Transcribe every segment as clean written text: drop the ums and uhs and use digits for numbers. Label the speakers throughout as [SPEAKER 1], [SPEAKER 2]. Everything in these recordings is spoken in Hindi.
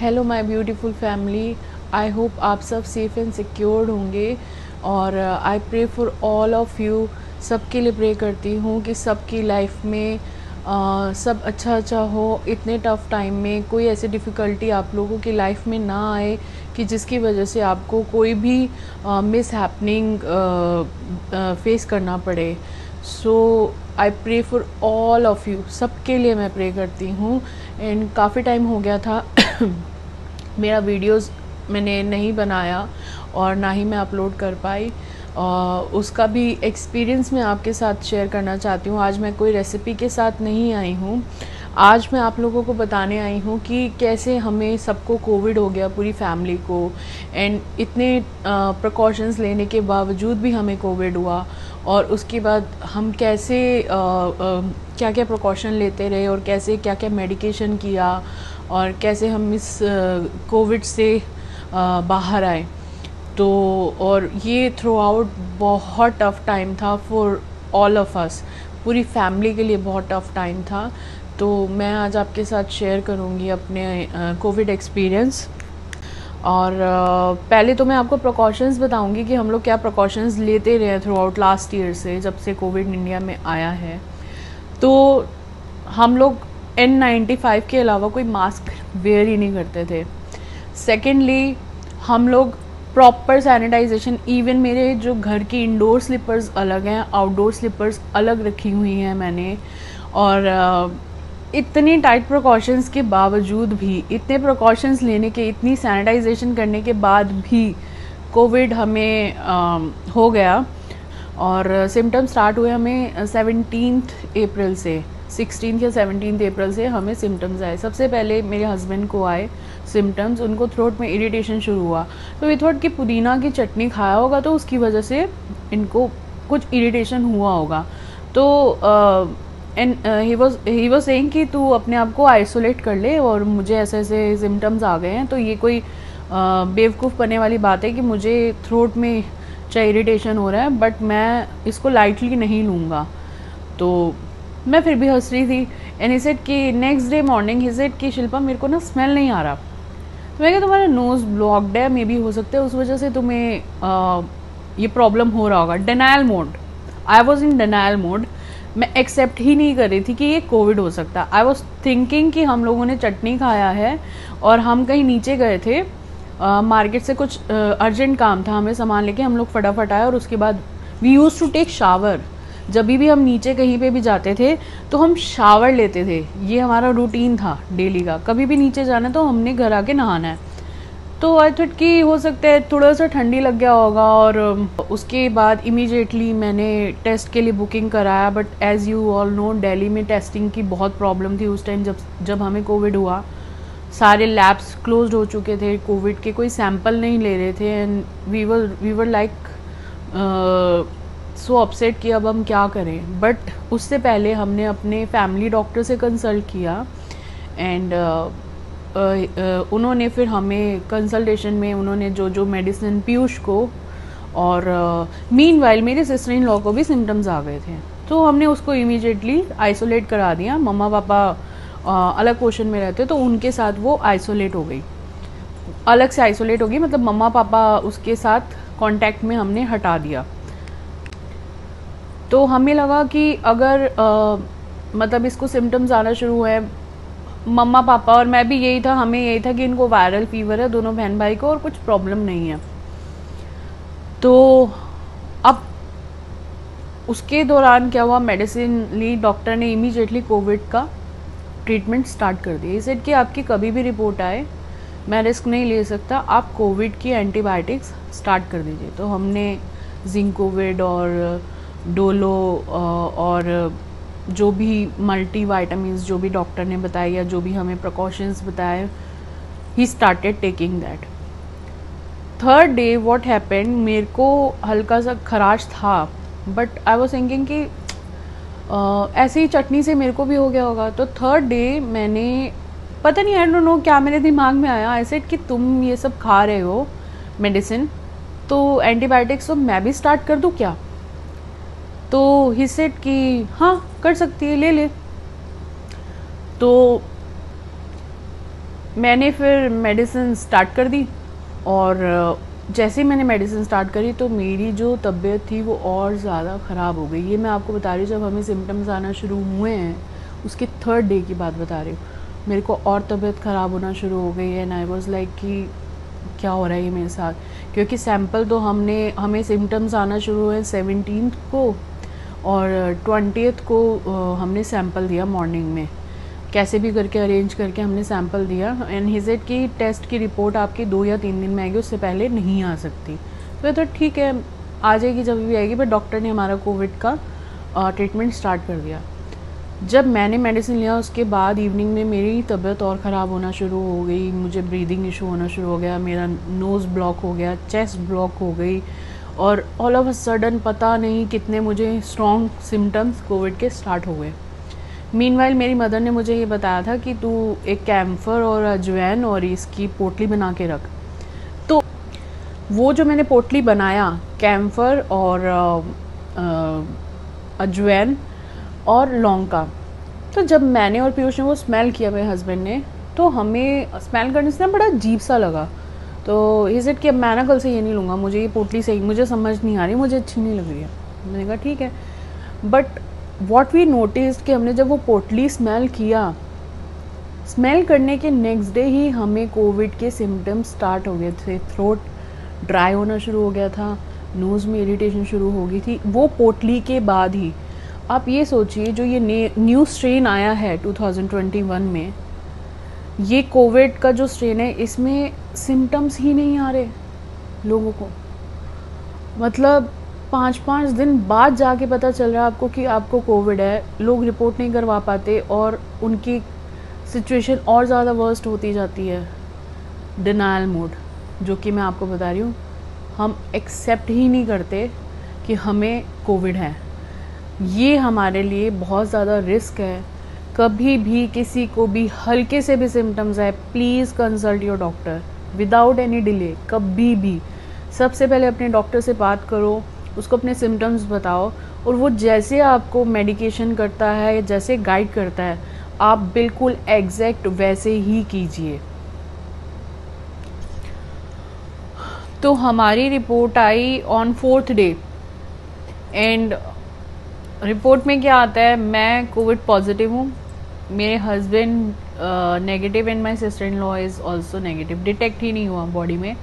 [SPEAKER 1] Hello my beautiful family. I hope आप सब सेफ़ एंड सिक्योर्ड होंगे और I pray for all of you. सबके लिए प्रे करती हूँ कि सबकी लाइफ में सब अच्छा हो। इतने टफ़ टाइम में कोई ऐसी डिफ़िकल्टी आप लोगों की लाइफ में ना आए कि जिसकी वजह से आपको कोई भी मिस हैपनिंग फेस करना पड़े। So I pray for all of you. सबके लिए मैं प्रे करती हूँ। एंड काफ़ी टाइम हो गया था मेरा वीडियोस मैंने नहीं बनाया और ना ही मैं अपलोड कर पाई। उसका भी एक्सपीरियंस मैं आपके साथ शेयर करना चाहती हूँ। आज मैं कोई रेसिपी के साथ नहीं आई हूँ। आज मैं आप लोगों को बताने आई हूँ कि कैसे हमें सबको कोविड हो गया, पूरी फैमिली को, एंड इतने प्रिकॉशंस लेने के बावजूद भी हमें कोविड हुआ। और उसके बाद हम कैसे क्या क्या प्रिकॉशन लेते रहे और कैसे क्या क्या मेडिकेशन किया और कैसे हम इस कोविड से बाहर आए। तो और ये थ्रू आउट बहुत टफ़ टाइम था फॉर ऑल ऑफ अस। पूरी फैमिली के लिए बहुत टफ़ टाइम था। तो मैं आज आपके साथ शेयर करूँगी अपने कोविड एक्सपीरियंस। और पहले तो मैं आपको प्रिकॉशंस बताऊंगी कि हम लोग क्या प्रिकॉशंस लेते रहे थ्रू आउट लास्ट ईयर से, जब से कोविड इंडिया में आया है। तो हम लोग N95 के अलावा कोई मास्क वेयर ही नहीं करते थे। सेकेंडली, हम लोग प्रॉपर सैनिटाइजेशन, इवन मेरे जो घर की इंडोर स्लीपर्स अलग हैं, आउटडोर स्लीपर्स अलग रखी हुई हैं मैंने। और इतनी टाइट प्रिकॉशंस के बावजूद भी, इतने प्रिकॉशंस लेने के, इतनी सैनिटाइजेशन करने के बाद भी कोविड हमें हो गया। और सिम्टम्स स्टार्ट हुए हमें 17 अप्रैल से, 16 या 17 अप्रैल से हमें सिम्टम्स आए। सबसे पहले मेरे हस्बैंड को आए सिम्टम्स। उनको थ्रोट में इरिटेशन शुरू हुआ। तो वी थॉट कि पुदीना की चटनी खाया होगा तो उसकी वजह से इनको कुछ इरिटेशन हुआ होगा। तो एंड ही वाज सेइंग कि तू अपने आप को आइसोलेट कर ले, और मुझे ऐसे ऐसे सिम्टम्स आ गए हैं। तो ये कोई बेवकूफ़ बनने वाली बात है कि मुझे थ्रोट में चाहे इरिटेशन हो रहा है, बट मैं इसको लाइटली नहीं लूँगा। तो मैं फिर भी हंस रही थी। एंड ही सेड कि next day morning he said कि शिल्पा, मेरे को ना स्मेल नहीं आ रहा। तो मैं कहा तुम्हारा नोज़ ब्लॉक्ड है, मे बी हो सकता है उस वजह से तुम्हें ये प्रॉब्लम हो रहा होगा। Denial mode, I was in denial mode. मैं एक्सेप्ट ही नहीं कर रही थी कि ये कोविड हो सकता। आई वॉज थिंकिंग कि हम लोगों ने चटनी खाया है और हम कहीं नीचे गए थे मार्केट से, कुछ अर्जेंट काम था, हमें सामान लेके हम लोग फटाफट आए। और उसके बाद we use to take shower. जब भी हम नीचे कहीं पे भी जाते थे तो हम शावर लेते थे। ये हमारा रूटीन था डेली का। कभी भी नीचे जाना तो हमने घर आके नहाना है। तो आई थॉट कि हो सकता है थोड़ा सा ठंडी लग गया होगा। और उसके बाद इमीडिएटली मैंने टेस्ट के लिए बुकिंग कराया। But as you all know, Delhi में टेस्टिंग की बहुत प्रॉब्लम थी उस टाइम जब हमें कोविड हुआ। सारे लैब्स क्लोज्ड हो चुके थे, कोविड के कोई सैंपल नहीं ले रहे थे। And we were like so upset कि अब हम क्या करें। बट उससे पहले हमने अपने फैमिली डॉक्टर से कंसल्ट किया। एंड उन्होंने फिर हमें कंसल्टेशन में उन्होंने जो जो मेडिसिन, पीयूष को, और मीनवाइल मेरे सिस्टर इन लॉ को भी सिम्टम्स आ गए थे। तो हमने उसको इमीडिएटली आइसोलेट करा दिया। मम्मा पापा अलग पोर्शन में रहते, तो उनके साथ वो आइसोलेट हो गई, अलग से आइसोलेट हो गई। मतलब मम्मा पापा उसके साथ कांटेक्ट में हमने हटा दिया। तो हमें लगा कि अगर मतलब इसको सिम्टम्स आना शुरू हुए, मम्मा पापा और मैं भी यही था, हमें यही था कि इनको वायरल फीवर है दोनों बहन भाई को और कुछ प्रॉब्लम नहीं है। तो अब उसके दौरान क्या हुआ, मेडिसिन ली, डॉक्टर ने इमीडिएटली कोविड का ट्रीटमेंट स्टार्ट कर दिया। इसे कि आपकी कभी भी रिपोर्ट आए, मैं रिस्क नहीं ले सकता, आप कोविड की एंटीबायोटिक्स स्टार्ट कर दीजिए। तो हमने जिंकोविड और डोलो और जो भी मल्टी वाइटामिन्स जो भी डॉक्टर ने बताया या जो भी हमें प्रिकॉशंस बताए, he started taking that. Third day what happened, मेरे को हल्का सा खराश था, बट आई वाज थिंकिंग कि ऐसे ही चटनी से मेरे को भी हो गया होगा। तो थर्ड डे मैंने, पता नहीं, आई डोंट नो क्या मेरे दिमाग में आया, ऐसे कि तुम ये सब खा रहे हो मेडिसिन, तो एंटीबायोटिक्स तो मैं भी स्टार्ट कर दूँ क्या। तो ही सेड कि हाँ कर सकती है, ले ले। तो मैंने फिर मेडिसिन स्टार्ट कर दी, और जैसे ही मैंने मेडिसिन स्टार्ट करी तो मेरी जो तबीयत थी वो और ज़्यादा ख़राब हो गई। ये मैं आपको बता रही हूँ, जब हमें सिम्टम्स आना शुरू हुए हैं उसके 3rd डे की बात बता रही हूँ, मेरे को और तबीयत ख़राब होना शुरू हो गई है। एंड आई वाज लाइक कि क्या हो रहा है ये मेरे साथ, क्योंकि सैंपल तो हमें सिम्टम्स आना शुरू हुए 17 को, और 20 को हमने सैंपल दिया मॉर्निंग में, कैसे भी करके अरेंज करके हमने सैंपल दिया। एंड ही सेड कि टेस्ट की रिपोर्ट आपकी 2 या 3 दिन में आएगी, उससे पहले नहीं आ सकती। तो ठीक है, आ जाएगी जब भी आएगी। बट डॉक्टर ने हमारा कोविड का ट्रीटमेंट स्टार्ट कर दिया। जब मैंने मेडिसिन लिया उसके बाद इवनिंग में मेरी तबीयत और ख़राब होना शुरू हो गई, मुझे ब्रीदिंग इशू होना शुरू हो गया, मेरा नोज़ ब्लॉक हो गया, चेस्ट ब्लॉक हो गई, और ऑल ऑफ अ सडन पता नहीं कितने मुझे स्ट्रॉन्ग सिम्टम्स कोविड के स्टार्ट हो गए। मीनवाइल मेरी मदर ने मुझे ये बताया था कि तू एक कैम्फर और अजवैन और इसकी पोटली बना के रख। तो वो जो मैंने पोटली बनाया, कैम्फर और अजवैन और लौंग का, तो जब मैंने और पीयूष ने वो स्मेल किया, मेरे हस्बैंड ने, तो हमें स्मेल करने से ना बड़ा अजीब सा लगा। तो इज़ इट कि अब मैं ना कल से ये नहीं लूँगा, मुझे ये पोटली सही, मुझे समझ नहीं आ रही, मुझे अच्छी नहीं लग रही है। मैंने कहा ठीक है। बट वॉट वी नोटिस कि हमने जब वो पोटली स्मेल किया, स्मेल करने के नेक्स्ट डे ही हमें कोविड के सिम्टम्स स्टार्ट हो गए थे। थ्रोट ड्राई होना शुरू हो गया था, नोज़ में इरिटेशन शुरू हो गई थी, वो पोटली के बाद ही। आप ये सोचिए, जो ये न्यू स्ट्रेन आया है 2021 में, ये कोविड का जो स्ट्रेन है, इसमें सिम्टम्स ही नहीं आ रहे लोगों को। मतलब 5-5 दिन बाद जाके पता चल रहा है आपको कि आपको कोविड है। लोग रिपोर्ट नहीं करवा पाते और उनकी सिचुएशन और ज़्यादा वर्स्ट होती जाती है। डिनायल मोड, जो कि मैं आपको बता रही हूँ, हम एक्सेप्ट ही नहीं करते कि हमें कोविड है। ये हमारे लिए बहुत ज़्यादा रिस्क है। कभी भी किसी को भी हल्के से भी सिम्टम्स आए, please consult your doctor without any delay. कभी भी सबसे पहले अपने डॉक्टर से बात करो, उसको अपने सिम्टम्स बताओ, और वो जैसे आपको मेडिकेशन करता है या जैसे गाइड करता है, आप बिल्कुल एग्जैक्ट वैसे ही कीजिए। तो हमारी रिपोर्ट आई on 4th day, and report में क्या आता है, मैं कोविड पॉजिटिव हूँ, मेरे husband negative, and my sister in law is also negative. Detect ही नहीं हुआ बॉडी में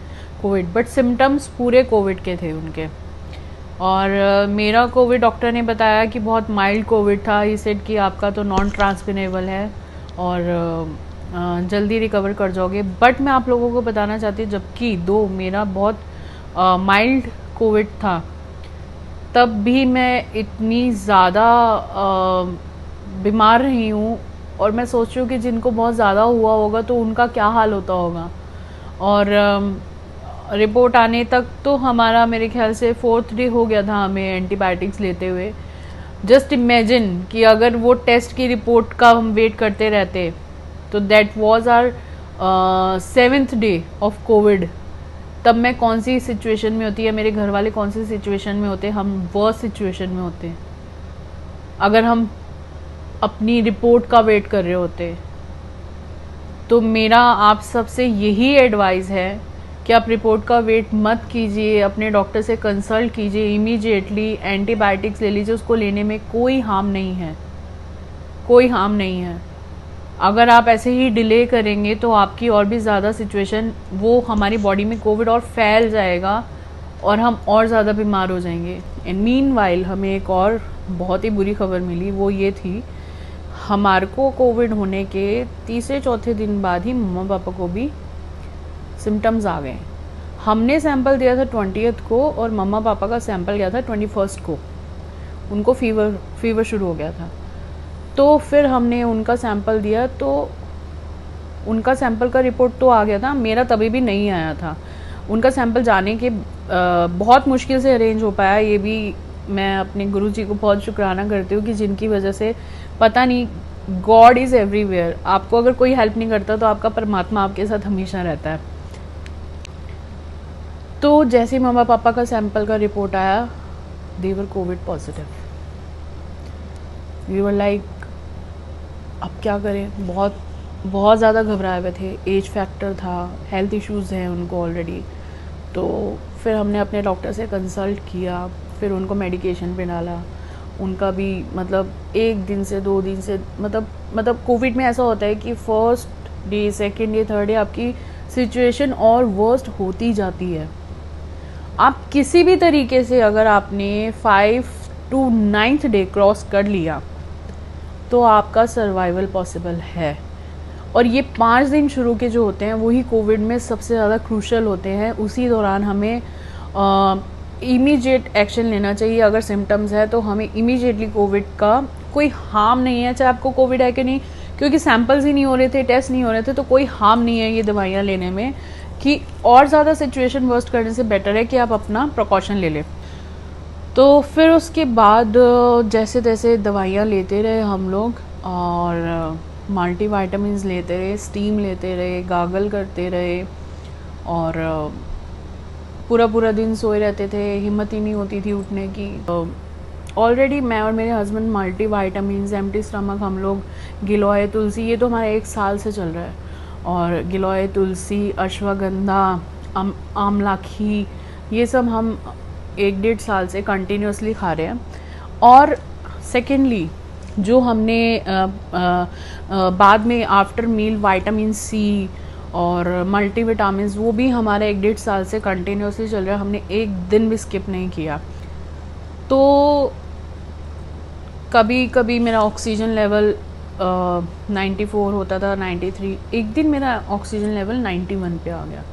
[SPEAKER 1] कोविड, बट सिम्टम्स पूरे कोविड के थे उनके। और मेरा कोविड डॉक्टर ने बताया कि बहुत माइल्ड कोविड था। ही सेड कि आपका तो नॉन ट्रांसमिनेबल है और जल्दी रिकवर कर जाओगे। बट मैं आप लोगों को बताना चाहती हूँ, जबकि दो मेरा बहुत माइल्ड कोविड था, तब भी मैं इतनी ज़्यादा बीमार रही हूँ। और मैं सोच रही हूँ कि जिनको बहुत ज़्यादा हुआ होगा तो उनका क्या हाल होता होगा। और रिपोर्ट आने तक तो हमारा मेरे ख्याल से 4th डे हो गया था हमें एंटीबायोटिक्स लेते हुए। जस्ट इमेजिन कि अगर वो टेस्ट की रिपोर्ट का हम वेट करते रहते, तो that was our 7th day of Covid. तब मैं कौन सी सिचुएशन में होती, या मेरे घर वाले कौन सी सिचुएशन में होते, हम वर्स्ट सिचुएशन में होते अगर हम अपनी रिपोर्ट का वेट कर रहे होते। तो मेरा आप सबसे यही एडवाइस है कि आप रिपोर्ट का वेट मत कीजिए, अपने डॉक्टर से कंसल्ट कीजिए, इमीडिएटली एंटीबायोटिक्स ले लीजिए। उसको लेने में कोई हार्म नहीं है, कोई हार्म नहीं है। अगर आप ऐसे ही डिले करेंगे तो आपकी और भी ज़्यादा सिचुएशन, वो हमारी बॉडी में कोविड और फैल जाएगा और हम और ज़्यादा बीमार हो जाएंगे। एंड मीनवाइल हमें एक और बहुत ही बुरी खबर मिली, वो ये थी, हमारे को कोविड होने के 3-4 दिन बाद ही मम्मा पापा को भी सिम्टम्स आ गए। हमने सैंपल दिया था 20th को और मम्मा पापा का सैंपल गया था 21st को। उनको फीवर शुरू हो गया था। तो फिर हमने उनका सैंपल दिया, तो उनका सैंपल का रिपोर्ट तो आ गया था, मेरा तभी भी नहीं आया था। उनका सैंपल जाने के बहुत मुश्किल से अरेंज हो पाया। ये भी मैं अपने गुरुजी को बहुत शुक्राना करती हूँ कि जिनकी वजह से, पता नहीं, गॉड इज़ एवरीवेयर। आपको अगर कोई हेल्प नहीं करता तो आपका परमात्मा आपके साथ हमेशा रहता है। तो जैसे ही मम्मा पापा का सैंपल का रिपोर्ट आया, they were Covid positive. We were like अब क्या करें, बहुत बहुत ज़्यादा घबराए हुए थे, एज फैक्टर था, हेल्थ इश्यूज़ हैं उनको ऑलरेडी। तो फिर हमने अपने डॉक्टर से कंसल्ट किया, फिर उनको मेडिकेशन पे डाला। उनका भी मतलब 1 दिन से 2 दिन से मतलब कोविड में ऐसा होता है कि first day, second day, third day आपकी सिचुएशन और वर्स्ट होती जाती है। आप किसी भी तरीके से अगर आपने 5 to 9th डे क्रॉस कर लिया तो आपका सर्वाइवल पॉसिबल है। और ये 5 दिन शुरू के जो होते हैं वही कोविड में सबसे ज़्यादा क्रूशल होते हैं। उसी दौरान हमें इमीडिएट एक्शन लेना चाहिए। अगर सिम्टम्स है तो हमें इमीडिएटली कोविड का कोई हार्म नहीं है, चाहे आपको कोविड है कि नहीं, क्योंकि सैंपल्स ही नहीं हो रहे थे, टेस्ट नहीं हो रहे थे, तो कोई हार्म नहीं है ये दवाइयाँ लेने में। कि और ज़्यादा सिचुएशन वर्स्ट करने से बेटर है कि आप अपना प्रिकॉशन ले लें। तो फिर उसके बाद जैसे तैसे दवाइयाँ लेते रहे हम लोग, और मल्टी वाइटामिन लेते रहे, स्टीम लेते रहे, गागल करते रहे, और पूरा पूरा दिन सोए रहते थे, हिम्मत ही नहीं होती थी उठने की। ऑलरेडी मैं और मेरे husband multi vitamin, empty stomach, हम लोग गिलोय तुलसी, ये तो हमारा 1 साल से चल रहा है, और गिलोय तुलसी, अश्वगंधा, आमलाखी, ये सब हम 1-1.5 साल से कंटिन्यूसली खा रहे हैं। और सेकेंडली जो हमने बाद में आफ्टर मील विटामिन सी और मल्टीविटामिन, वो भी हमारे 1-1.5 साल से कंटिन्यूसली चल रहा है। हमने एक दिन भी स्किप नहीं किया। तो कभी कभी मेरा ऑक्सीजन लेवल 94 होता था, 93, एक दिन मेरा ऑक्सीजन लेवल 91 पे आ गया।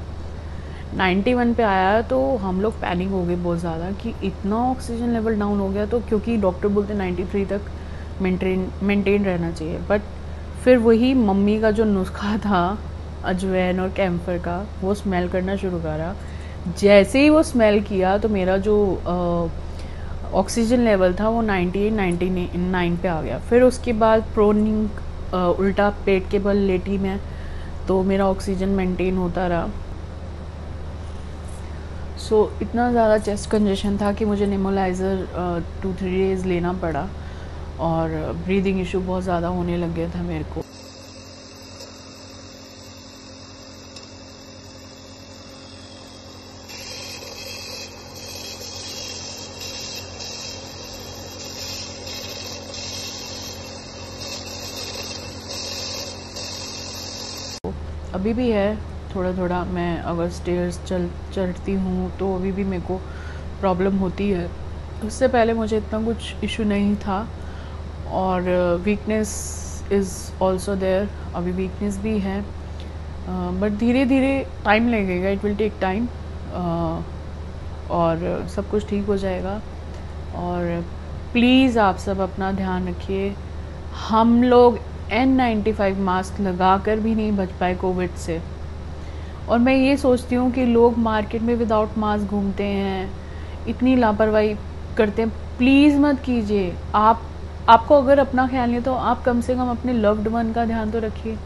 [SPEAKER 1] 91 पे आया तो हम लोग पैनिक हो गए बहुत ज़्यादा कि इतना ऑक्सीजन लेवल डाउन हो गया। तो क्योंकि डॉक्टर बोलते 93 तक मेंटेन रहना चाहिए, बट फिर वही मम्मी का जो नुस्खा था अजवैन और कैम्फर का, वो स्मेल करना शुरू करा। जैसे ही वो स्मेल किया तो मेरा जो ऑक्सीजन लेवल था वो 98-99 पे आ गया। फिर उसके बाद प्रोनिंग उल्टा पेट के बल लेटी मैं, तो मेरा ऑक्सीजन मेंटेन होता रहा। सो इतना ज़्यादा चेस्ट कंजेशन था कि मुझे नेबुलाइज़र 2-3 डेज़ लेना पड़ा, और ब्रीदिंग इशू बहुत ज़्यादा होने लग गया था मेरे को। अभी भी है थोड़ा थोड़ा, मैं अगर स्टेयर्स चढ़ती हूँ तो अभी भी मेरे को प्रॉब्लम होती है। उससे पहले मुझे इतना कुछ इशू नहीं था, और वीकनेस इज़ ऑल्सो देयर, अभी वीकनेस भी है, बट धीरे धीरे टाइम लगेगा, इट विल टेक टाइम, और सब कुछ ठीक हो जाएगा। और प्लीज़ आप सब अपना ध्यान रखिए। हम लोग N95 मास्क लगा कर भी नहीं बच पाए कोविड से, और मैं ये सोचती हूँ कि लोग मार्केट में विदाउट मास्क घूमते हैं, इतनी लापरवाही करते हैं। प्लीज़ मत कीजिए। आपको अगर अपना ख्याल नहीं तो आप कम से कम अपने लव्ड वन का ध्यान तो रखिए।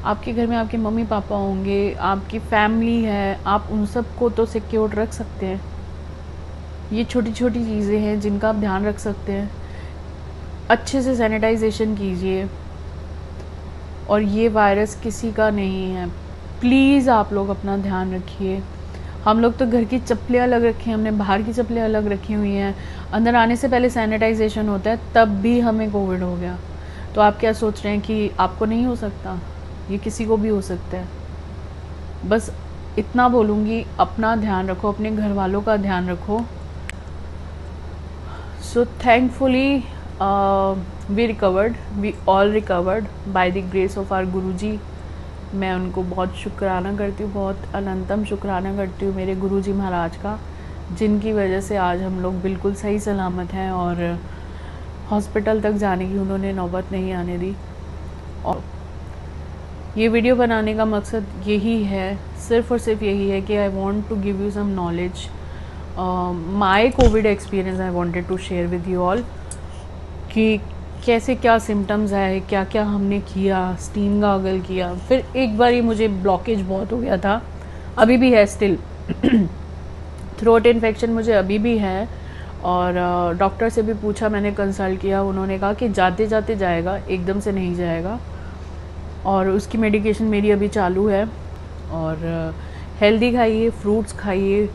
[SPEAKER 1] आपके घर में आपके मम्मी पापा होंगे, आपकी फैमिली है, आप उन सब को तो सिक्योर रख सकते हैं। ये छोटी छोटी चीज़ें हैं जिनका आप ध्यान रख सकते हैं। अच्छे से सैनिटाइजेशन कीजिए, और ये वायरस किसी का नहीं है। प्लीज़ आप लोग अपना ध्यान रखिए। हम लोग तो घर की चप्पलें अलग रखी हैं, हमने बाहर की चप्पलें अलग रखी हुई हैं। अंदर आने से पहले सैनिटाइजेशन होता है, तब भी हमें कोविड हो गया। तो आप क्या सोच रहे हैं कि आपको नहीं हो सकता? ये किसी को भी हो सकता है। बस इतना बोलूँगी, अपना ध्यान रखो, अपने घर वालों का ध्यान रखो। So thankfully we recovered, we all recovered by the grace of our Guruji. मैं उनको बहुत शुक्राना करती हूँ, बहुत अनंतम शुक्राना करती हूँ मेरे गुरुजी महाराज का, जिनकी वजह से आज हम लोग बिल्कुल सही सलामत हैं, और हॉस्पिटल तक जाने की उन्होंने नौबत नहीं आने दी। और ये वीडियो बनाने का मकसद यही है, सिर्फ़ और सिर्फ यही है कि I want to give you some knowledge, my Covid experience I wanted to share with you all, कि कैसे क्या सिम्टम्स आए, क्या क्या हमने किया, स्टीम गागल किया। फिर एक बार ही मुझे ब्लॉकेज बहुत हो गया था, अभी भी है स्टिल थ्रोट इन्फेक्शन मुझे अभी भी है, और डॉक्टर से भी पूछा, मैंने कंसल्ट किया, उन्होंने कहा कि जाते जाते जाएगा, एकदम से नहीं जाएगा। और उसकी मेडिकेशन मेरी अभी चालू है। और हेल्दी खाइए, फ्रूट्स खाइए,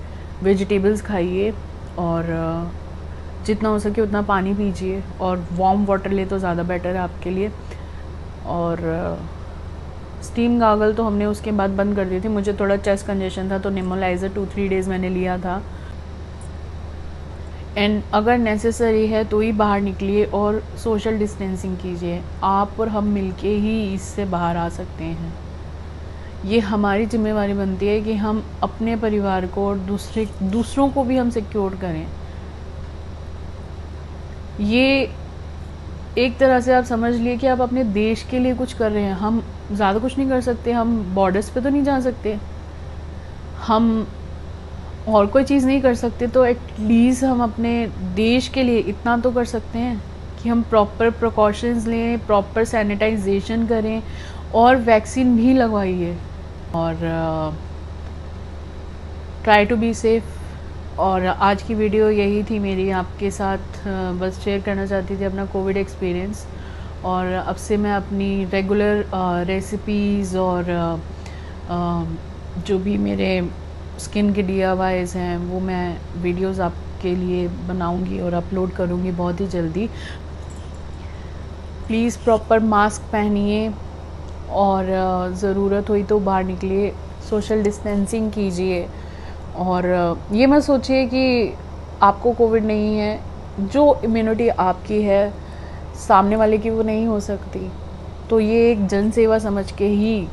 [SPEAKER 1] वेजिटेबल्स खाइए, और जितना हो सके उतना पानी पीजिए, और वार्म वाटर ले तो ज़्यादा बेटर है आपके लिए। और स्टीम गागल तो हमने उसके बाद बंद कर दी थी। मुझे थोड़ा चेस्ट कंजेशन था तो नेबुलाइज़र 2-3 डेज़ मैंने लिया था। एंड अगर नेसेसरी है तो ही बाहर निकलिए और सोशल डिस्टेंसिंग कीजिए। आप और हम मिलके ही इससे बाहर आ सकते हैं। ये हमारी जिम्मेवारी बनती है कि हम अपने परिवार को और दूसरों को भी हम सिक्योर करें। ये एक तरह से आप समझ लिए कि आप अपने देश के लिए कुछ कर रहे हैं। हम ज़्यादा कुछ नहीं कर सकते, हम बॉर्डर्स पे तो नहीं जा सकते, हम और कोई चीज़ नहीं कर सकते, तो एटलीस्ट हम अपने देश के लिए इतना तो कर सकते हैं कि हम प्रॉपर प्रिकॉशंस लें, प्रॉपर सैनिटाइजेशन करें और वैक्सीन भी लगवाइए। और ट्राई टू बी सेफ। और आज की वीडियो यही थी मेरी आपके साथ, बस शेयर करना चाहती थी अपना कोविड एक्सपीरियंस। और अब से मैं अपनी रेगुलर रेसिपीज़ और जो भी मेरे स्किन के DIYs हैं वो मैं वीडियोस आपके लिए बनाऊंगी और अपलोड करूंगी बहुत ही जल्दी। प्लीज़ प्रॉपर मास्क पहनिए और ज़रूरत हुई तो बाहर निकलिए, सोशल डिस्टेंसिंग कीजिए। और ये मत सोचिए कि आपको कोविड नहीं है, जो इम्यूनिटी आपकी है सामने वाले की वो नहीं हो सकती। तो ये एक जन सेवा समझ के ही,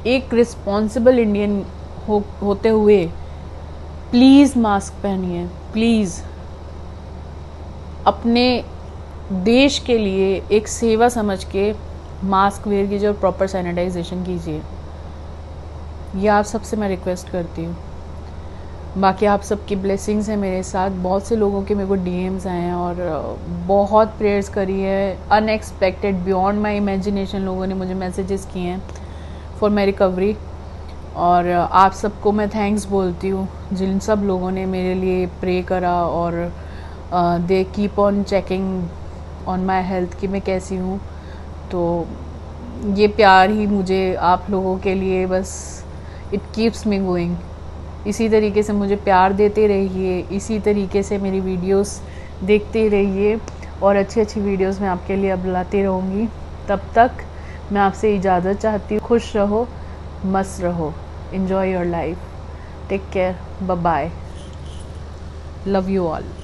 [SPEAKER 1] एक रिस्पॉन्सिबल इंडियन होते हुए प्लीज़ मास्क पहनिए। प्लीज़ अपने देश के लिए एक सेवा समझ के मास्क वेयर कीजिए और प्रॉपर सैनिटाइजेशन कीजिए। ये आप सबसे मैं रिक्वेस्ट करती हूँ। बाकी आप सबकी ब्लेसिंग्स हैं मेरे साथ। बहुत से लोगों के मेरे को DMs आए हैं और बहुत प्रेयर्स करी है। अनएक्सपेक्टेड, बियॉन्ड माई इमेजिनेशन लोगों ने मुझे मैसेजेस किए हैं फॉर माई रिकवरी। और आप सबको मैं थैंक्स बोलती हूँ जिन सब लोगों ने मेरे लिए प्रे करा और they keep on checking on my health कि मैं कैसी हूँ। तो ये प्यार ही मुझे आप लोगों के लिए बस इट कीप्स मी गोइंग। इसी तरीके से मुझे प्यार देते रहिए, इसी तरीके से मेरी वीडियोस देखते रहिए और अच्छी अच्छी वीडियोस मैं आपके लिए अब लाती रहूँगी। तब तक मैं आपसे इजाज़त चाहती हूँ। खुश रहो, मस्त रहो, enjoy your life, take care, bye bye, love you all।